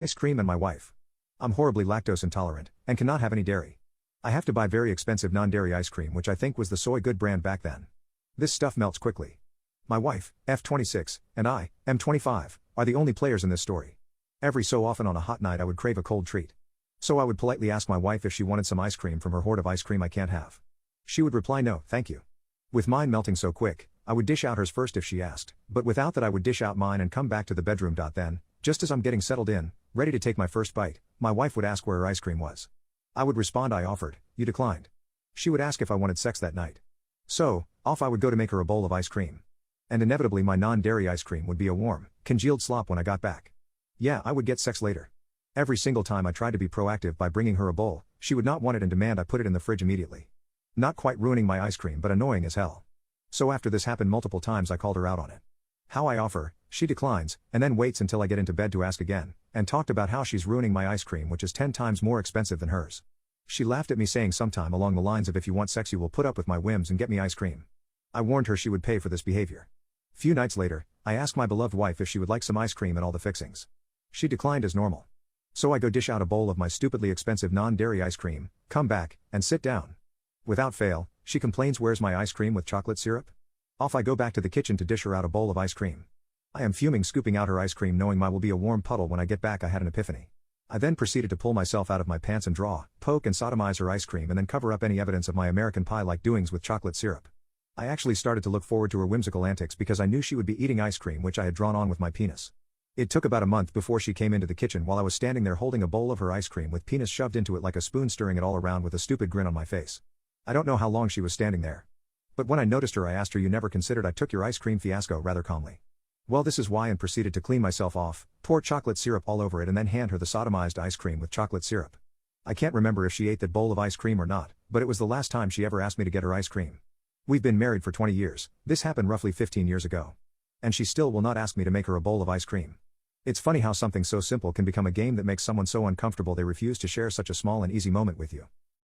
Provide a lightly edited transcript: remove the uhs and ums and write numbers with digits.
Ice cream and my wife. I'm horribly lactose intolerant, and cannot have any dairy. I have to buy very expensive non-dairy ice cream, which I think was the Soy Good brand back then. This stuff melts quickly. My wife, F26, and I, M25, are the only players in this story. Every so often on a hot night I would crave a cold treat. So I would politely ask my wife if she wanted some ice cream from her hoard of ice cream I can't have. She would reply no, thank you. With mine melting so quick, I would dish out hers first if she asked, but without that I would dish out mine and come back to the bedroom. Then, just as I'm getting settled in, ready to take my first bite, my wife would ask where her ice cream was. I would respond I offered, you declined. She would ask if I wanted sex that night. So, off I would go to make her a bowl of ice cream. And inevitably my non-dairy ice cream would be a warm, congealed slop when I got back. Yeah, I would get sex later. Every single time I tried to be proactive by bringing her a bowl, she would not want it and demand I put it in the fridge immediately. Not quite ruining my ice cream but annoying as hell. So after this happened multiple times I called her out on it. How I offer, she declines, and then waits until I get into bed to ask again, and talked about how she's ruining my ice cream which is 10 times more expensive than hers. She laughed at me saying sometime along the lines of if you want sex you will put up with my whims and get me ice cream. I warned her she would pay for this behavior. Few nights later, I asked my beloved wife if she would like some ice cream and all the fixings. She declined as normal. So I go dish out a bowl of my stupidly expensive non-dairy ice cream, come back, and sit down. Without fail, she complains where's my ice cream with chocolate syrup? Off I go back to the kitchen to dish her out a bowl of ice cream. I am fuming scooping out her ice cream knowing mine will be a warm puddle when I get back. I had an epiphany. I then proceeded to pull myself out of my pants and draw, poke and sodomize her ice cream and then cover up any evidence of my American Pie-like doings with chocolate syrup. I actually started to look forward to her whimsical antics because I knew she would be eating ice cream which I had drawn on with my penis. It took about a month before she came into the kitchen while I was standing there holding a bowl of her ice cream with penis shoved into it like a spoon, stirring it all around with a stupid grin on my face. I don't know how long she was standing there. But when I noticed her I asked her, you never considered I took your ice cream fiasco, rather calmly. Well, this is why, and proceeded to clean myself off, pour chocolate syrup all over it and then hand her the sodomized ice cream with chocolate syrup. I can't remember if she ate that bowl of ice cream or not, but it was the last time she ever asked me to get her ice cream. We've been married for 20 years, this happened roughly 15 years ago. And she still will not ask me to make her a bowl of ice cream. It's funny how something so simple can become a game that makes someone so uncomfortable they refuse to share such a small and easy moment with you.